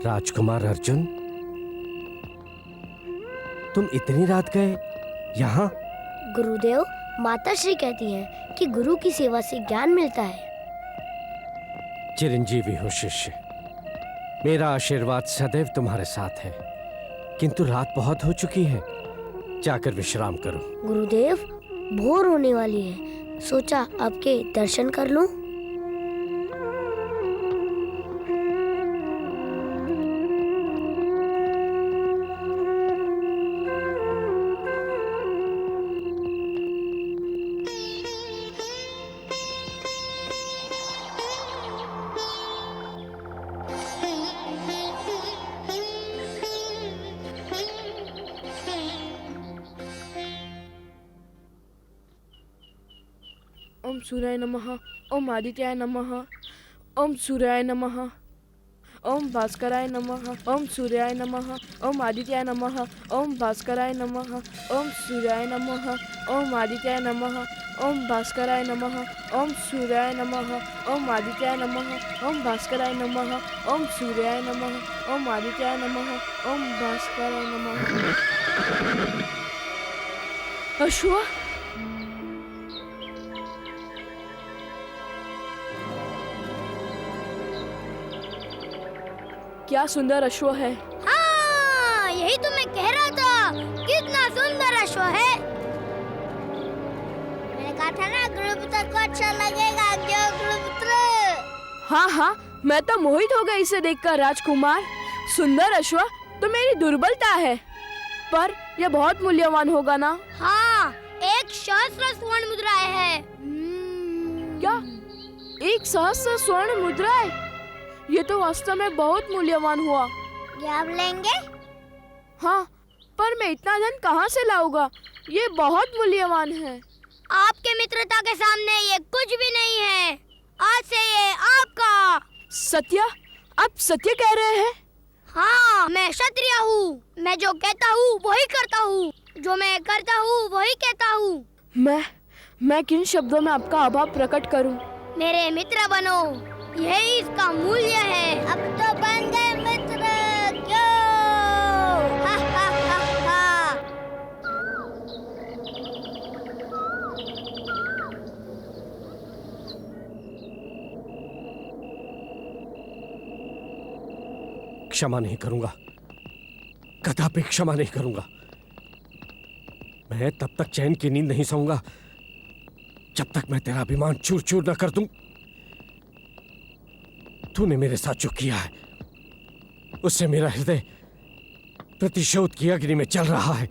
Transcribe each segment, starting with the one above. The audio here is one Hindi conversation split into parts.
राजकुमार अर्जुन, तुम इतनी रात गए यहाँ? गुरुदेव, माता श्री कहती हैं कि गुरु की सेवा से ज्ञान मिलता है। चिरंजीवी हो शिष्य, मेरा आशीर्वाद सदैव तुम्हारे साथ है, किंतु रात बहुत हो चुकी है, जाकर विश्राम करो। गुरुदेव, भोर होने वाली है, सोचा आपके दर्शन कर लूं। ओम सूर्याय नमः, ओम आदित्याय नमः, ओम सूर्याय नमः, ओम भास्कराय नमः, ओम सूर्याय नमः, ओम आदित्याय नमः, ओम भास्कराय नमः, ओम सूर्याय नमः, ओम आदित्याय नमः, ओम भास्कराय नमः, ओम सूर्याय नमः, ओम आदित्याय नमः, ओम भास्कराय नमः, ओम सूर्याय नमः, ओम आदित्याय नमः, ओम भास्कराय नमः। अश्व, क्या सुंदर अश्व है। हाँ, यही तो मैं कह रहा था, कितना सुंदर अश्व है। मैंने कहा था ना, गुरुपुत्र को अच्छा लगेगा। क्यों गुरुपुत्र? हाँ हाँ, मैं तो मोहित हो गई इसे देखकर राजकुमार। सुंदर अश्व तो मेरी दुर्बलता है, पर यह बहुत मूल्यवान होगा ना? हाँ, 1 सहस्त्र स्वर्ण मुद्राएं है। क्या 1 सहस्त्र स्वर्ण मुद्राएं? ये तो वास्तव में बहुत मूल्यवान हुआ। ये आप लेंगे? हाँ, पर मैं इतना धन कहाँ से लाऊंगा? ये बहुत मूल्यवान है। आपके मित्रता के सामने ये कुछ भी नहीं है। आज से ये आपका। सत्य? आप सत्य कह रहे हैं? हाँ, मैं क्षत्रिय हूँ। मैं जो कहता हूँ वही करता हूँ, जो मैं करता हूँ वही कहता हूँ। मैं किन शब्दों में आपका आभार प्रकट करूँ? मेरे मित्र बनो, यही इसका मूल्य है। अब तो बन गए मित्र, क्यों? हा हा हा हा। क्षमा नहीं करूंगा, कदापि क्षमा नहीं करूंगा। मैं तब तक चैन की नींद नहीं सोऊंगा जब तक मैं तेरा अभिमान चूर चूर न कर दूं। तूने मेरे साथ जो किया है, उससे मेरा हृदय प्रतिशोध की अग्नि में जल रहा है,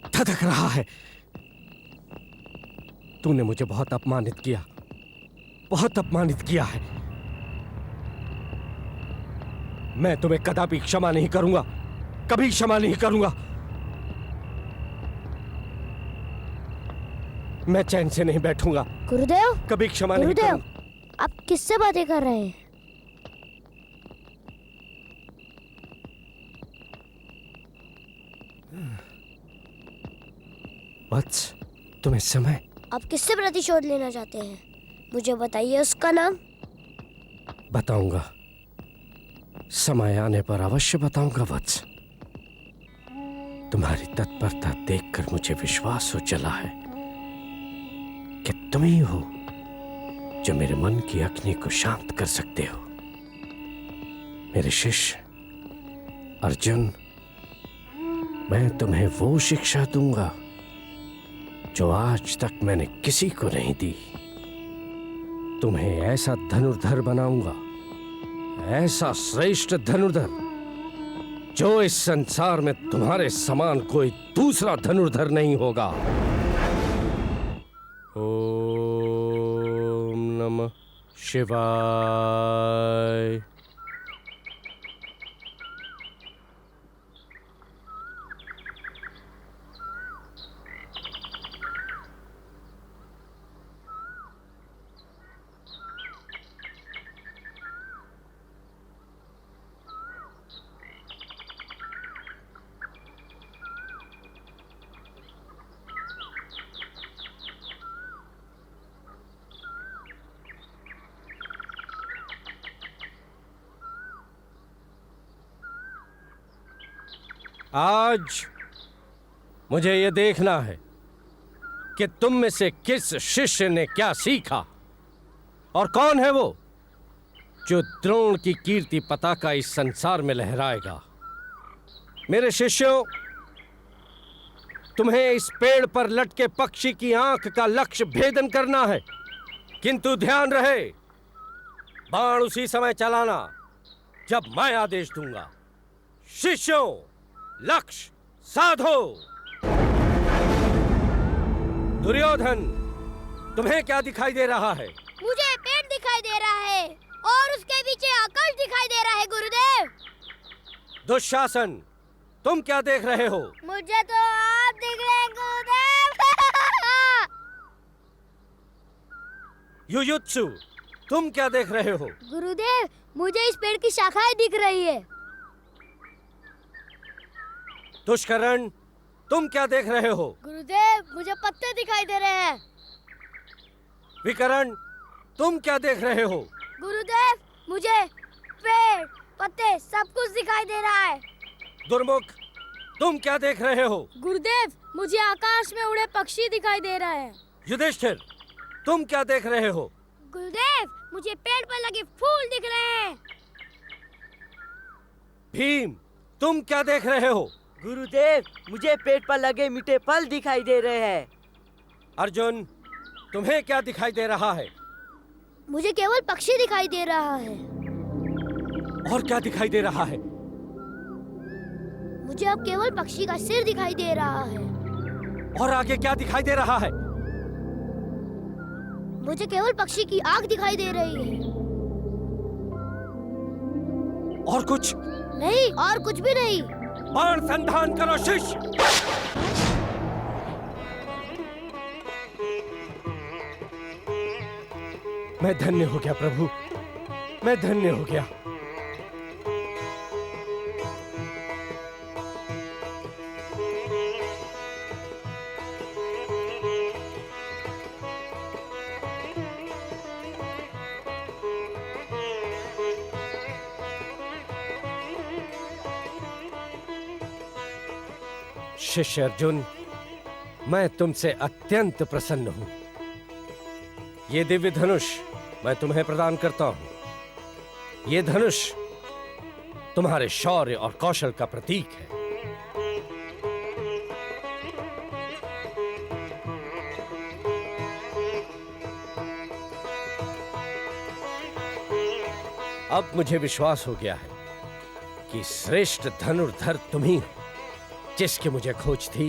धधक रहा है। तूने मुझे बहुत अपमानित किया, बहुत अपमानित किया है। मैं तुम्हें कदापि क्षमा नहीं करूंगा, कभी क्षमा नहीं करूंगा। मैं चैन से नहीं बैठूंगा। गुरुदेव, कभी क्षमा नहीं करूंगा। आप किससे बातें कर रहे हैं? वत्स, तुम इस समय? आप किससे प्रतिशोध लेना चाहते हैं? मुझे बताइए उसका नाम। बताऊंगा, समय आने पर अवश्य बताऊंगा वत्स। तुम्हारी तत्परता देखकर मुझे विश्वास हो चला है कि तुम ही हो जो मेरे मन की अग्नि को शांत कर सकते हो। मेरे शिष्य अर्जुन, मैं तुम्हें वो शिक्षा दूंगा जो आज तक मैंने किसी को नहीं दी। तुम्हें ऐसा धनुर्धर बनाऊंगा, ऐसा श्रेष्ठ धनुर्धर, जो इस संसार में तुम्हारे समान कोई दूसरा धनुर्धर नहीं होगा। ओम नमः शिवाय। आज मुझे यह देखना है कि तुम में से किस शिष्य ने क्या सीखा और कौन है वो जो द्रोण की कीर्ति पताका इस संसार में लहराएगा। मेरे शिष्यों, तुम्हें इस पेड़ पर लटके पक्षी की आंख का लक्ष्य भेदन करना है, किंतु ध्यान रहे बाण उसी समय चलाना जब मैं आदेश दूंगा। शिष्यों, लक्ष्य साधो। दुर्योधन, तुम्हें क्या दिखाई दे रहा है? मुझे पेड़ दिखाई दे रहा है और उसके पीछे आकाश दिखाई दे रहा है गुरुदेव। दुशासन, तुम क्या देख रहे हो? मुझे तो आप दिख रहे हैं गुरुदेव। युयुत्सु, तुम क्या देख रहे हो? गुरुदेव, मुझे इस पेड़ की शाखाएं दिख रही है। दुष्करण, तुम क्या देख रहे हो? गुरुदेव, मुझे पत्ते दिखाई दे रहे हैं। विकर्ण, तुम क्या देख रहे हो? गुरुदेव, मुझे पेड़, पत्ते सब कुछ दिखाई दे रहा है। दुर्मुख, तुम क्या देख रहे हो? गुरुदेव, मुझे आकाश में उड़े पक्षी दिखाई दे रहे हैं। युधिष्ठिर, तुम क्या देख रहे हो? गुरुदेव, मुझे पेड़ पर लगे फूल दिख रहे हैं। भीम, तुम क्या देख रहे हो? गुरुदेव, मुझे पेड़ पर लगे मीठे फल दिखाई दे रहे हैं। अर्जुन, तुम्हें क्या दिखाई दे रहा है? मुझे केवल पक्षी दिखाई दे रहा है। और क्या दिखाई दे रहा है? मुझे अब केवल पक्षी का सिर दिखाई दे रहा है। और आगे क्या दिखाई दे रहा है? मुझे केवल पक्षी की आंख दिखाई दे रही है। और कुछ नहीं, और कुछ भी नहीं। बाण संधान करो शिष्य। मैं धन्य हो गया प्रभु, मैं धन्य हो गया। शिष्य अर्जुन, मैं तुमसे अत्यंत प्रसन्न हूं। ये दिव्य धनुष मैं तुम्हें प्रदान करता हूं। ये धनुष तुम्हारे शौर्य और कौशल का प्रतीक है। अब मुझे विश्वास हो गया है कि श्रेष्ठ धनुर्धर तुम ही हो। जिसकी मुझे खोज थी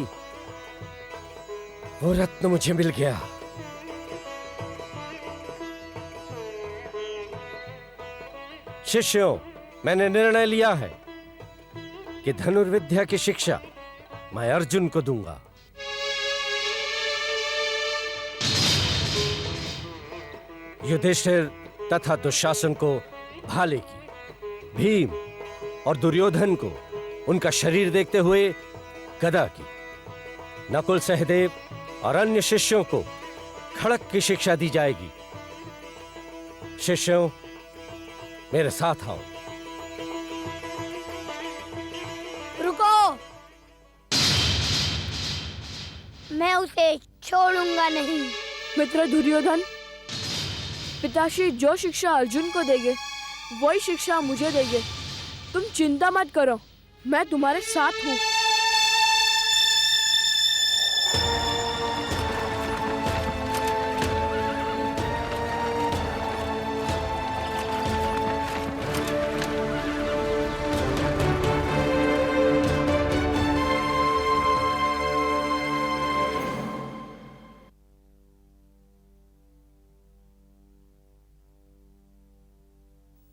वो रत्न मुझे मिल गया। शिष्यों, मैंने निर्णय लिया है कि धनुर्विद्या की शिक्षा मैं अर्जुन को दूंगा। युधिष्ठिर तथा दुशासन को भाले की, भीम और दुर्योधन को उनका शरीर देखते हुए गदा की, नकुल सहदेव और अन्य शिष्यों को खड़क की शिक्षा दी जाएगी। शिष्यों, मेरे साथ आओ। रुको, मैं उसे छोड़ूंगा नहीं। मित्र दुर्योधन, पिताश्री जो शिक्षा अर्जुन को देंगे वही शिक्षा मुझे देंगे। तुम चिंता मत करो, मैं तुम्हारे साथ हूँ।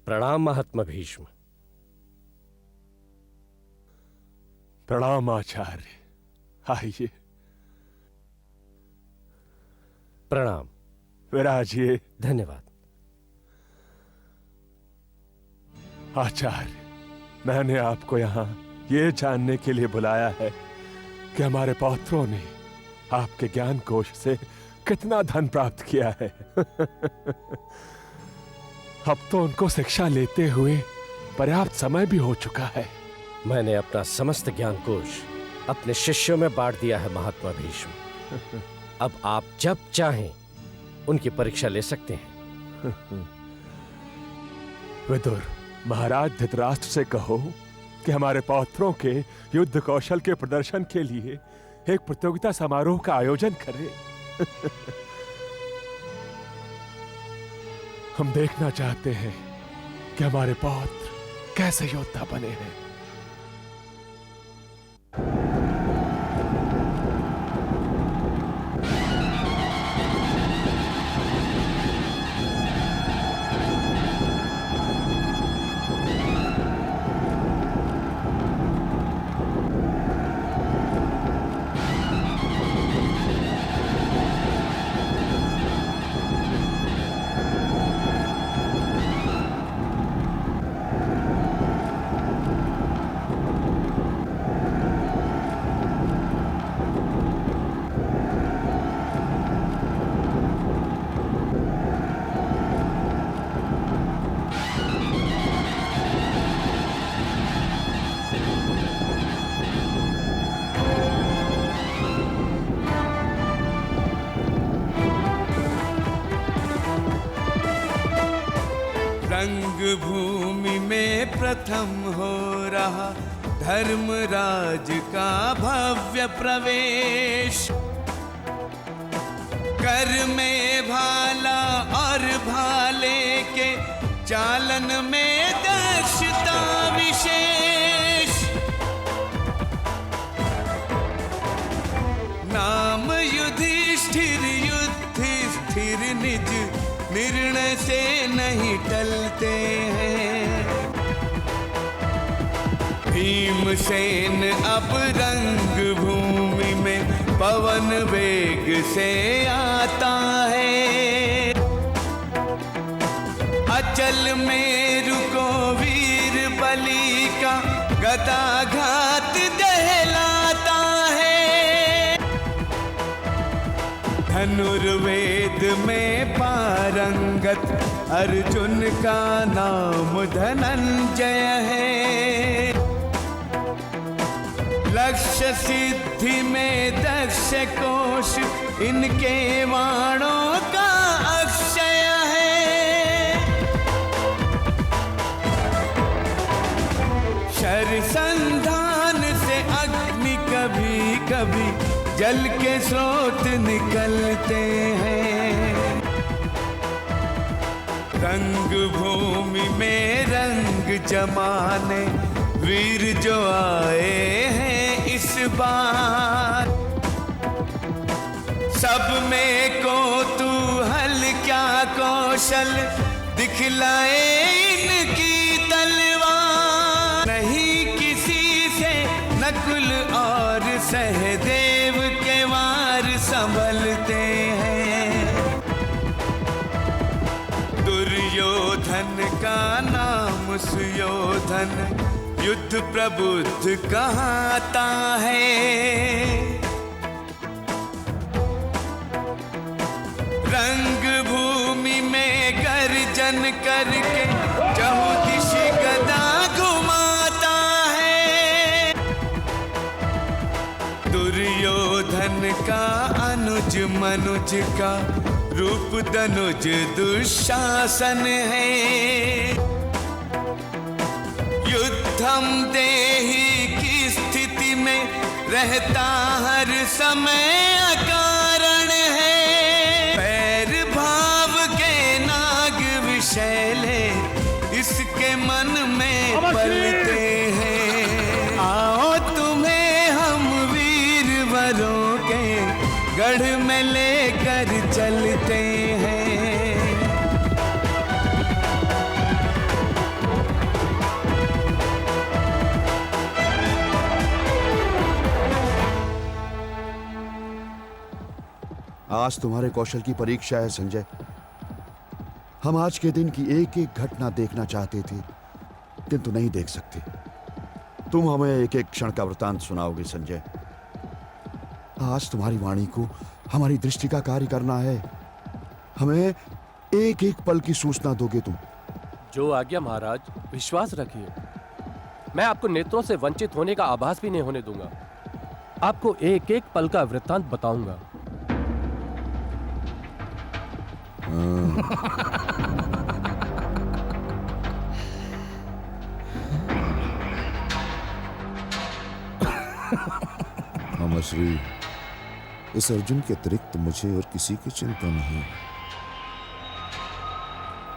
प्रणाम महात्मा भीष्म। प्रणाम आचार्य, आइए। प्रणाम। विराजिए। धन्यवाद। आचार्य, मैंने आपको यहाँ ये जानने के लिए बुलाया है कि हमारे पौत्रों ने आपके ज्ञान कोश से कितना धन प्राप्त किया है। अब तो उनको शिक्षा लेते हुए पर्याप्त समय भी हो चुका है, मैंने अपना समस्त ज्ञान कोश अपने शिष्यों में बांट दिया है महात्मा भीष्म। अब आप जब चाहें उनकी परीक्षा ले सकते हैं। विदुर, महाराज धृतराष्ट्र से कहो कि हमारे पौत्रों के युद्ध कौशल के प्रदर्शन के लिए एक प्रतियोगिता समारोह का आयोजन करें। हम देखना चाहते हैं कि हमारे पौत्र कैसे योद्धा बने हैं। रंग भूमि में प्रथम हो रहा धर्मराज का भव्य प्रवेश। कर में भाला और भाले के चालन में दक्षता विशेष। नाम युधिष्ठिर युद्ध स्थिर निज निर्णय से नहीं टलते हैं। भीमसेन अब रंग भूमि में पवन वेग से आता है। अचल मेरु को वीर बलि का गदाघात दहलाता है। धनुर्वेद में पारंगत अर्जुन का नाम धनंजय है। लक्ष्य सिद्धि में दक्ष कोश इनके वाणों का अक्षय है। शर संधान से अग्नि कभी कभी जल के स्रोत निकलते हैं। रंग भूमि में रंग जमाने वीर जो आए हैं इस बार। सब में को तू हल क्या कौशल दिखलाए इनकी तलवार। नहीं किसी से नकुल और सहदेव के वार संभलते हैं। दुर्योधन का नाम सुयोधन युद्ध प्रबुद्ध कहता है। रंग भूमि में गर्जन करके चहुदिश गदा घुमाता है। दुर्योधन का अनुज मनुज का रूप धनुज दुशासन है। युद्धम देहि की स्थिति में रहता हर समय अकारण है। पैर भाव के नाग विषैले इसके मन में पलते हैं। आओ तुम्हें हम वीर वरों के गढ़ में लेकर चलते हैं। आज तुम्हारे कौशल की परीक्षा है संजय। हम आज के दिन की एक एक घटना देखना चाहते थे किंतु नहीं देख सकते। तुम हमें एक एक क्षण का वृतांत सुनाओगे संजय। आज तुम्हारी वाणी को हमारी दृष्टि का कार्य करना है। हमें एक एक पल की सूचना दोगे तुम। जो आज्ञा महाराज, विश्वास रखिए। मैं आपको नेत्रों से वंचित होने का आभास भी नहीं होने दूंगा। आपको एक एक पल का वृत्तांत बताऊंगा। मामाश्री, इस अर्जुन के अतिरिक्त मुझे और किसी की चिंता नहीं।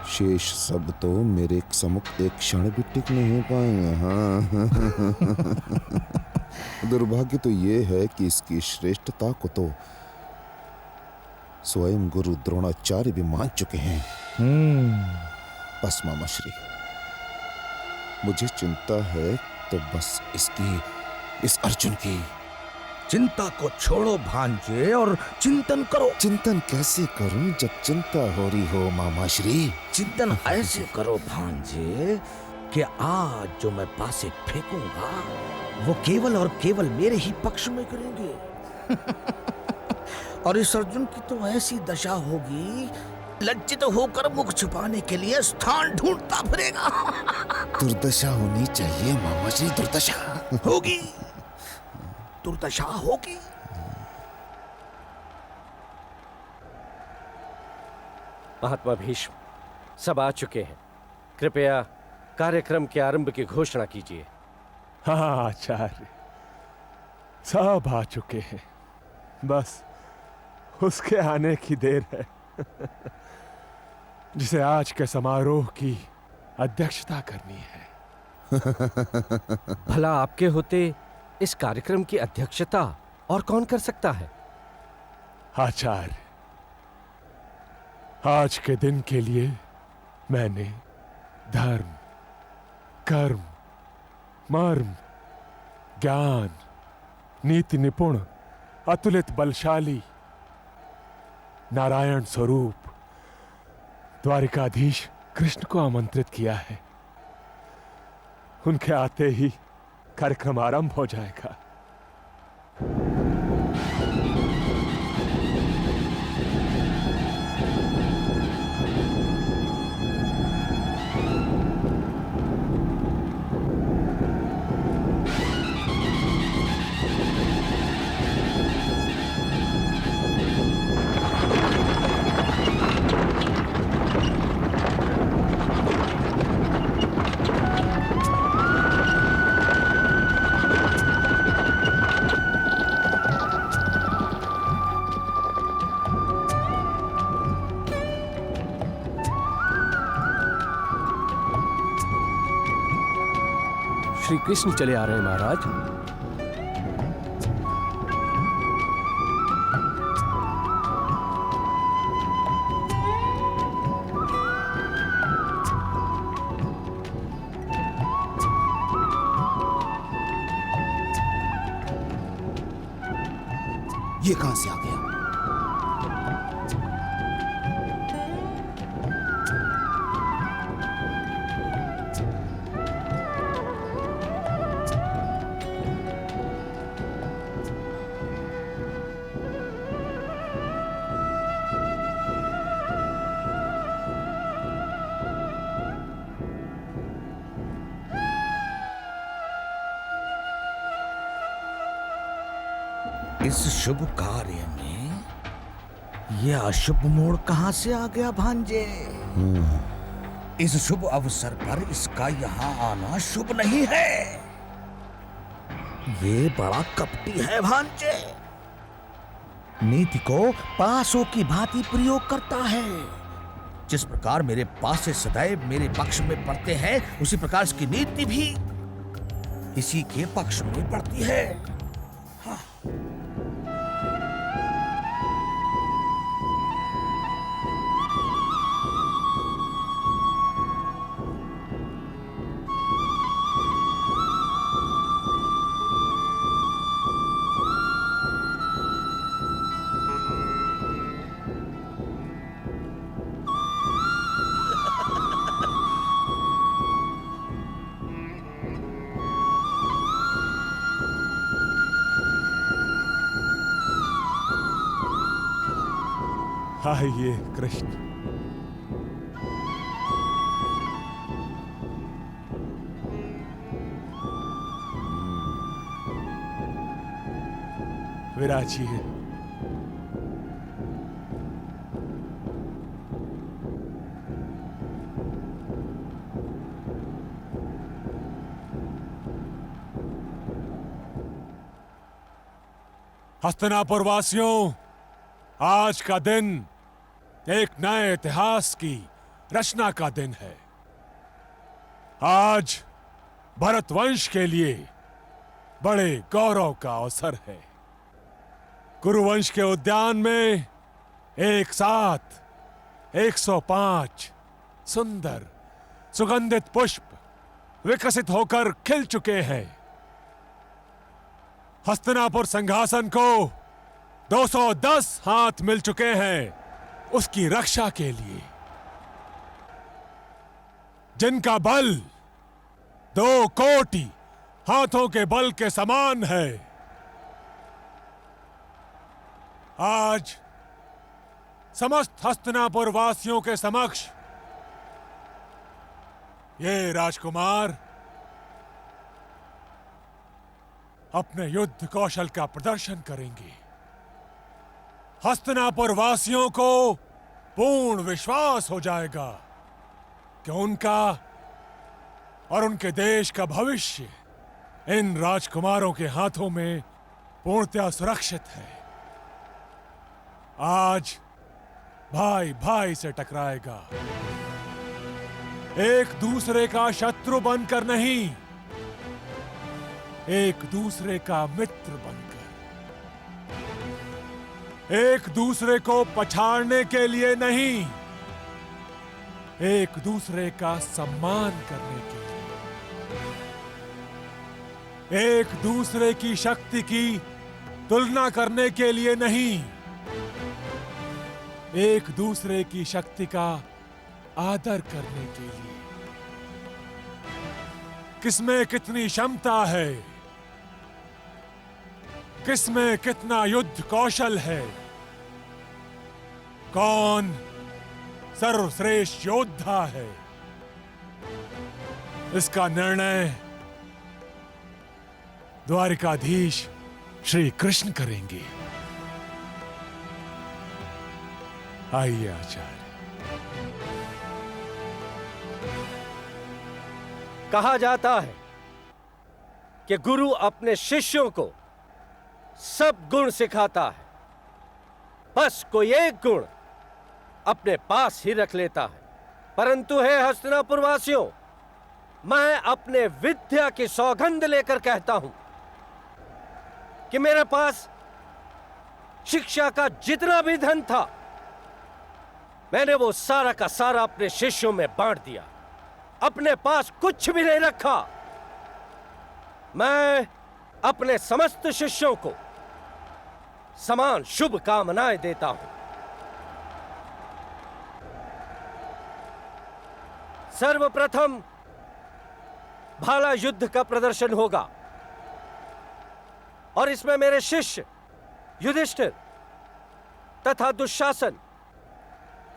शेष सब तो मेरे सम्मुख एक क्षण भी टिक नहीं पाएंगे। हाँ दुर्भाग्य तो ये है कि इसकी श्रेष्ठता को तो स्वयं गुरु द्रोणाचार्य भी मान चुके हैं। बस मामाश्री, मुझे चिंता है तो बस इस अर्जुन की। चिंता को छोड़ो भांजे और चिंतन करो। चिंतन कैसे करूं जब चिंता हो रही हो मामाश्री? चिंतन ऐसे करो भांजे कि आज जो मैं पासे फेंकूंगा वो केवल और केवल मेरे ही पक्ष में करेंगे। और इस अर्जुन की तो ऐसी दशा होगी, लज्जित होकर मुख छुपाने के लिए स्थान ढूंढता फिरेगा। दुर्दशा होनी चाहिए मामाश्री, दुर्दशा होगी, दुर्दशा होगी। महात्मा भीष्म, सब आ चुके हैं। कृपया कार्यक्रम के आरंभ की घोषणा कीजिए। हाँ आचार्य, सब आ चुके हैं, बस उसके आने की देर है जिसे आज के समारोह की अध्यक्षता करनी है। भला आपके होते इस कार्यक्रम की अध्यक्षता और कौन कर सकता है? आचार्य, आज के दिन के लिए मैंने धर्म, कर्म, मर्म, ज्ञान, नीति निपुण, अतुलित बलशाली, नारायण स्वरूप द्वारिकाधीश कृष्ण को आमंत्रित किया है। उनके आते ही कार्यक्रम आरंभ हो जाएगा। श्री कृष्ण चले आ रहे हैं महाराज। ये कहां से आ गया? इस शुभ कार्य में यह अशुभ मोड़ कहां से आ गया भांजे? इस शुभ अवसर पर इसका यहाँ आना शुभ नहीं है। ये बड़ा कपटी है भांजे। नीति को पासों की भांति प्रयोग करता है। जिस प्रकार मेरे पास से सदैव मेरे पक्ष में पड़ते हैं, उसी प्रकार इसकी नीति भी इसी के पक्ष में पड़ती है। हाँ। आइए कृष्ण। विराजिए। हस्तिनापुर वासियों, आज का दिन एक नए इतिहास की रचना का दिन है। आज भरतवंश के लिए बड़े गौरव का अवसर है। कुरुवंश के उद्यान में एक साथ 105 सुंदर सुगंधित पुष्प विकसित होकर खिल चुके हैं। हस्तिनापुर सिंहासन को 210 हाथ मिल चुके हैं उसकी रक्षा के लिए, जिनका बल 2 कोटि हाथों के बल के समान है। आज समस्त हस्तिनापुर वासियों के समक्ष ये राजकुमार अपने युद्ध कौशल का प्रदर्शन करेंगे। हस्तिनापुर वासियों को पूर्ण विश्वास हो जाएगा कि उनका और उनके देश का भविष्य इन राजकुमारों के हाथों में पूर्णतया सुरक्षित है। आज भाई भाई से टकराएगा, एक दूसरे का शत्रु बनकर नहीं, एक दूसरे का मित्र बनकर, एक दूसरे को पछाड़ने के लिए नहीं, एक दूसरे का सम्मान करने के लिए, एक दूसरे की शक्ति की तुलना करने के लिए नहीं, एक दूसरे की शक्ति का आदर करने के लिए। किसमें कितनी क्षमता है, किसमें कितना युद्ध कौशल है, कौन सर्वश्रेष्ठ योद्धा है, इसका निर्णय द्वारिकाधीश श्री कृष्ण करेंगे। आइए आचार्य। कहा जाता है कि गुरु अपने शिष्यों को सब गुण सिखाता है, बस कोई एक गुण अपने पास ही रख लेता है। परंतु हे हस्तिनापुर वासियों, मैं अपने विद्या की सौगंध लेकर कहता हूं कि मेरे पास शिक्षा का जितना भी धन था, मैंने वो सारा का सारा अपने शिष्यों में बांट दिया, अपने पास कुछ भी नहीं रखा। मैं अपने समस्त शिष्यों को समान शुभ कामनाएं देता हूं। सर्वप्रथम भाला युद्ध का प्रदर्शन होगा और इसमें मेरे शिष्य युधिष्ठिर तथा दुशासन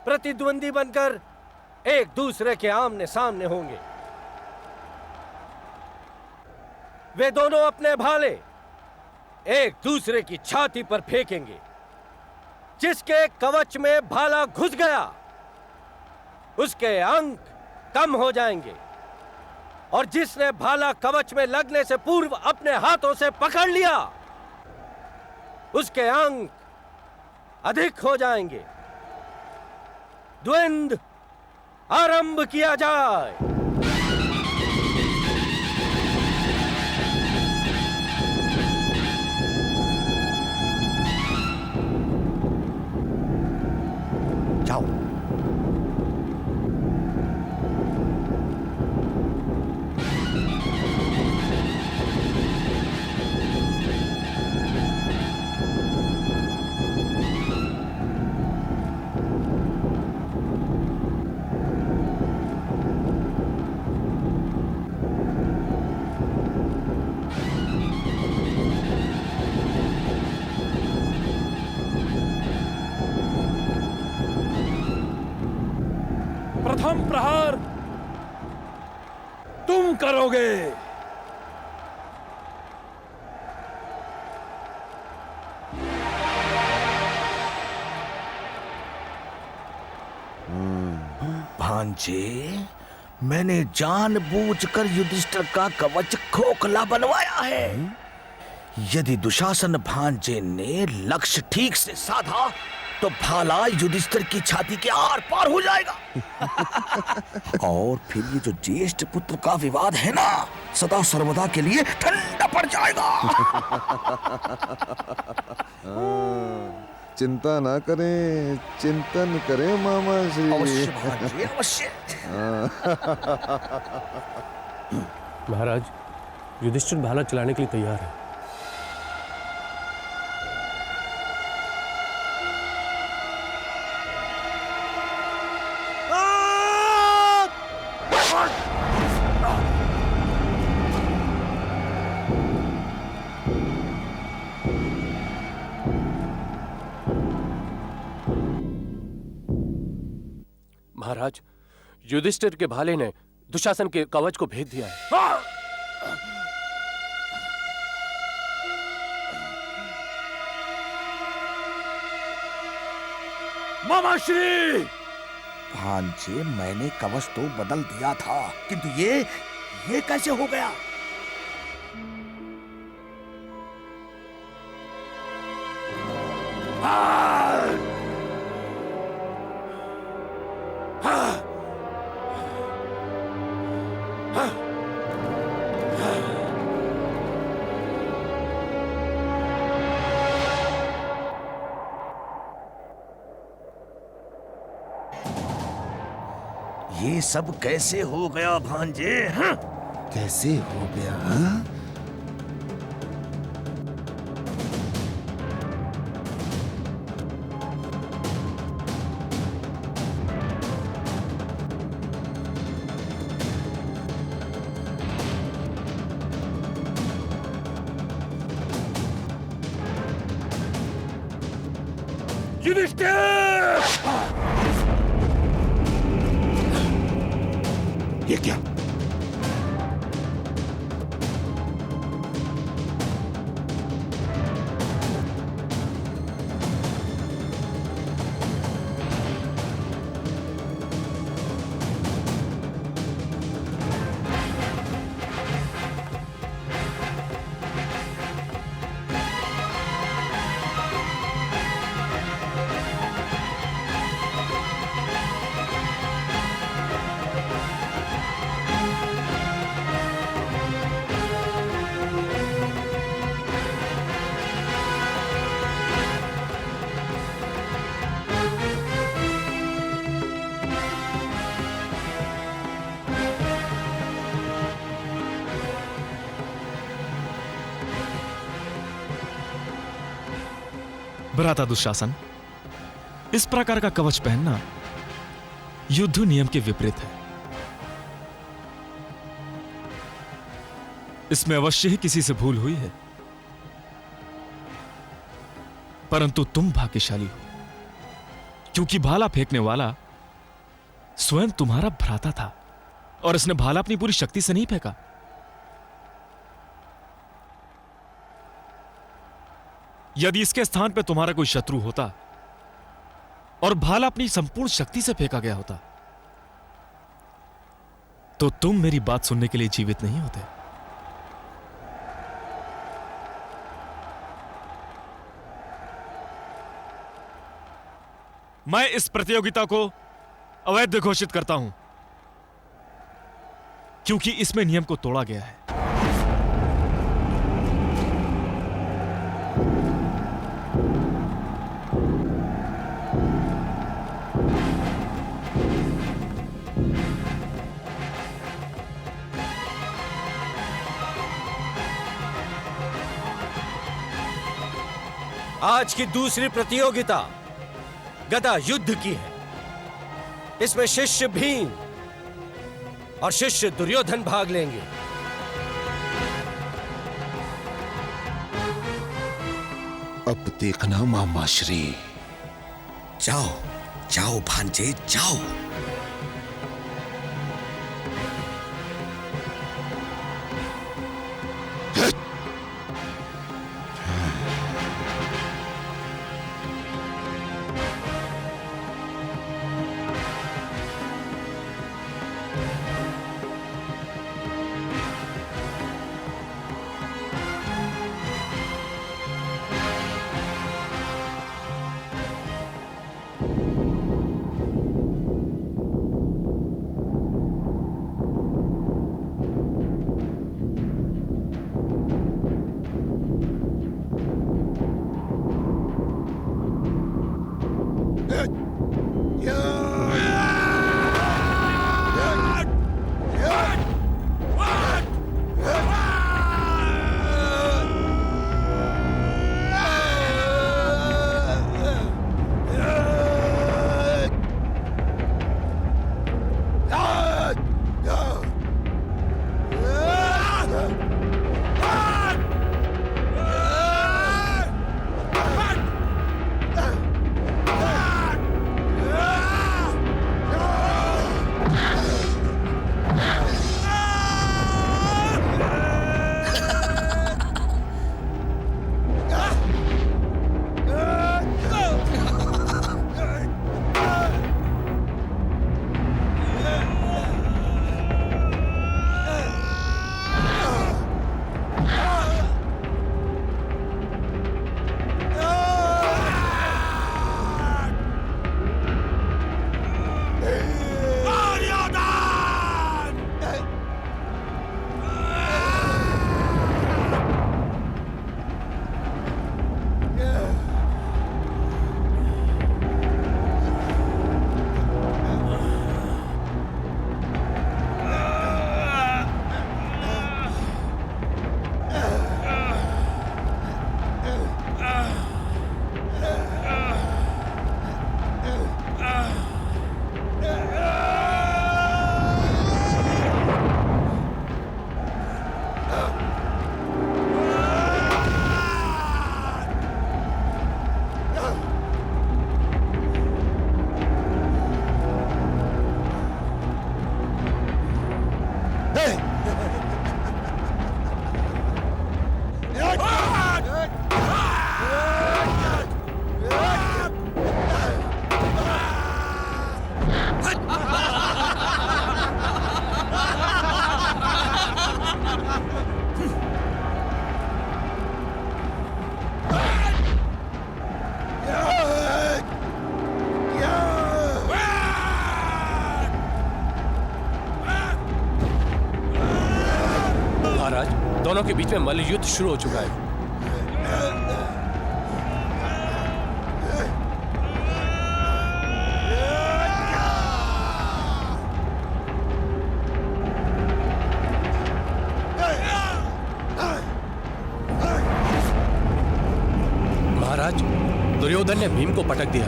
प्रतिद्वंदी बनकर एक दूसरे के आमने सामने होंगे। वे दोनों अपने भाले एक दूसरे की छाती पर फेंकेंगे। जिसके कवच में भाला घुस गया उसके अंक कम हो जाएंगे, और जिसने भाला कवच में लगने से पूर्व अपने हाथों से पकड़ लिया उसके अंक अधिक हो जाएंगे। द्वंद्व आरंभ किया जाए। जाओ। प्रथम प्रहार तुम करोगे। भांजे, मैंने जानबूझकर युधिष्ठिर का कवच खोखला बनवाया है। यदि दुशासन भांजे ने लक्ष्य ठीक से साधा तो भाला युधिष्ठिर की छाती के आर पार हो जाएगा। और फिर ये जो ज्येष्ठ पुत्र का विवाद है ना, सदा सर्वदा के लिए ठंडा पड़ जाएगा। चिंता ना करें, चिंतन करें मामा श्री। अवश्य भांजे, अवश्य। महाराज, युधिष्ठिर भाला चलाने के लिए तैयार है। महाराज, युधिष्ठिर के भाले ने दुशासन के कवच को भेद दिया है। मामा श्री! भांजे, मैंने कवच तो बदल दिया था, किंतु ये कैसे हो गया? ये सब कैसे हो गया भांजे? कैसे हो गया? हाँ? ये क्या? भ्राता दुशासन, इस प्रकार का कवच पहनना युद्ध नियम के विपरीत है। इसमें अवश्य ही किसी से भूल हुई है, परंतु तुम भाग्यशाली हो, क्योंकि भाला फेंकने वाला स्वयं तुम्हारा भ्राता था और इसने भाला अपनी पूरी शक्ति से नहीं फेंका। यदि इसके स्थान पर तुम्हारा कोई शत्रु होता और भाला अपनी संपूर्ण शक्ति से फेंका गया होता, तो तुम मेरी बात सुनने के लिए जीवित नहीं होते। मैं इस प्रतियोगिता को अवैध घोषित करता हूं, क्योंकि इसमें नियम को तोड़ा गया है। आज की दूसरी प्रतियोगिता गदा युद्ध की है। इसमें शिष्य भीम और शिष्य दुर्योधन भाग लेंगे। अब देखना मामा श्री। जाओ जाओ भांजे, जाओ। दोनों के बीच में मल्ल युद्ध शुरू हो चुका है। महाराज, दुर्योधन ने भीम को पटक दिया।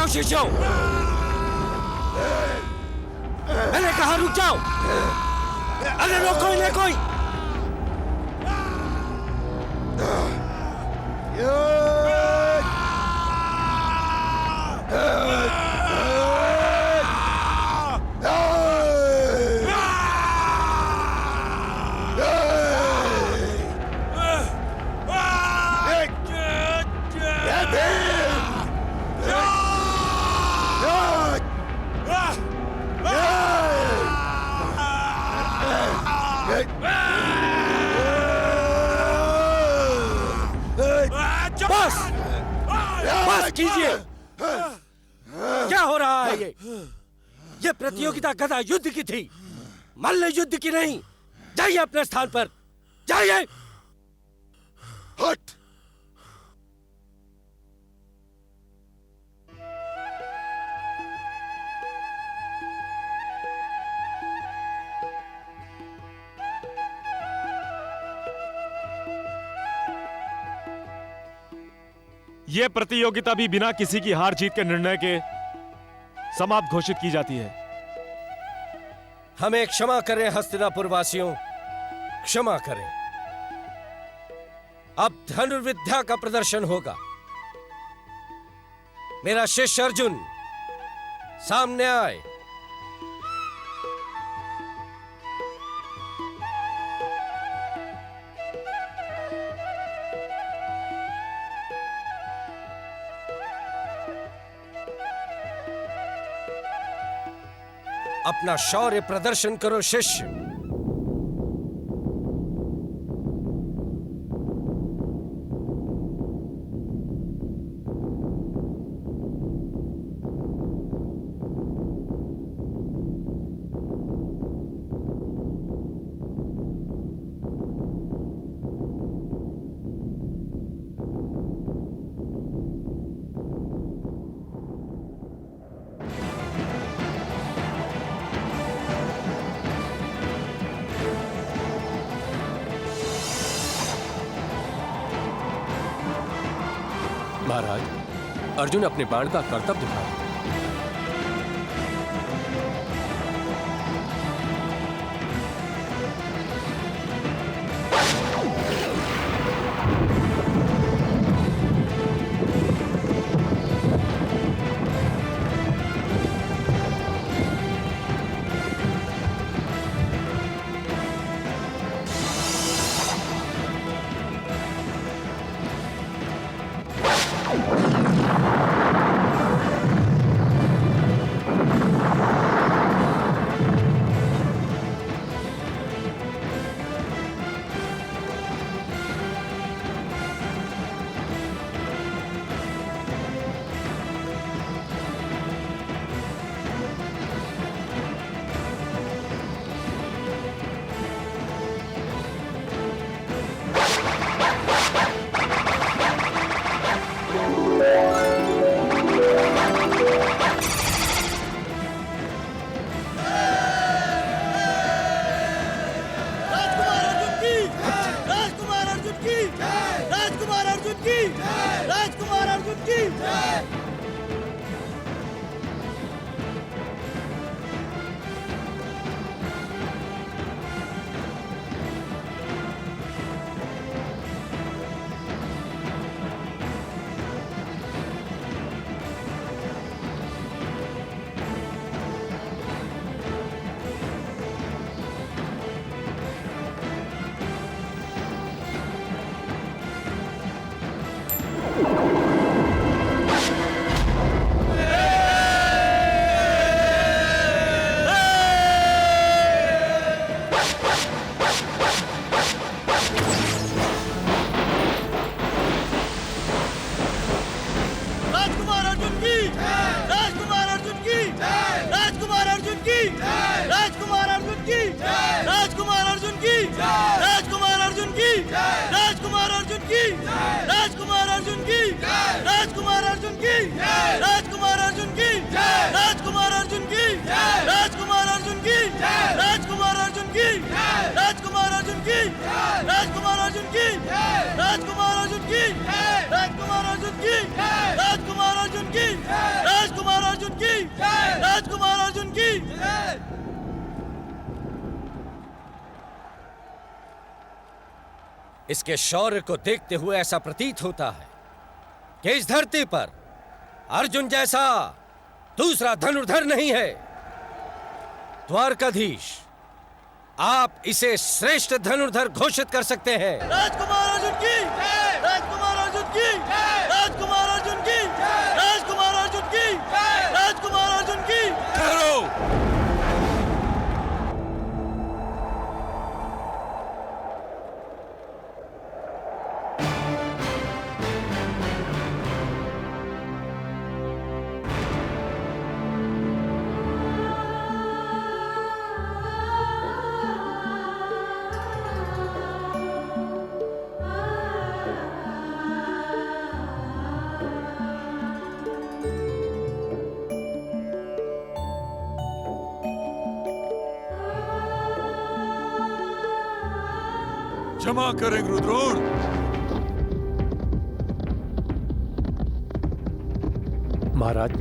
शिष्यों, मैंने कहा रुक जाओ। अरे रोको इन्हें कोई। बस कीजिए। क्या हो रहा है ये प्रतियोगिता गदा युद्ध की थी, मल्ल युद्ध की नहीं। जाइए अपने स्थान पर, जाइए। हट। यह प्रतियोगिता भी बिना किसी की हार जीत के निर्णय के समाप्त घोषित की जाती है। हमें क्षमा करें हस्तिनापुर वासियों, क्षमा करें। अब धनुर्विद्या का प्रदर्शन होगा। मेरा शिष्य अर्जुन सामने आए। अपना शौर्य प्रदर्शन करो शिष्य। महाराज, अर्जुन अपने बाण का करतब दिखाया। इसके शौर्य को देखते हुए ऐसा प्रतीत होता है कि इस धरती पर अर्जुन जैसा दूसरा धनुर्धर नहीं है। द्वारकाधीश, आप इसे श्रेष्ठ धनुर्धर घोषित कर सकते हैं। राजकुमार अर्जुन की, राजकुमार अर्जुन की, राजकुमार अर्जुन की, राजकुमार अर्जुन की, राजकुमार अर्जुन की। ठहरो। क्षमा करें रुद्रोण। महाराज,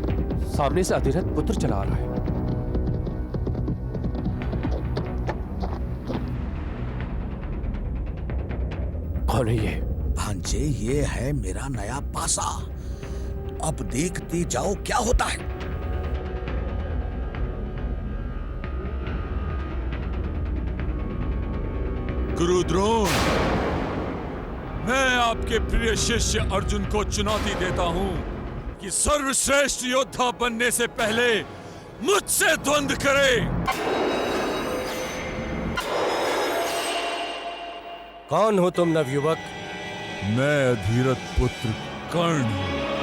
सामने से अधिरथ पुत्र चला आ रहा है। कौन है ये? भांजे, ये है मेरा नया पासा। अब देखते जाओ क्या होता है। गुरु द्रोण, मैं आपके प्रिय शिष्य अर्जुन को चुनौती देता हूं कि सर्वश्रेष्ठ योद्धा बनने से पहले मुझसे द्वंद्व करे। कौन हो तुम नवयुवक? मैं अधीरथ पुत्र कर्ण हूं।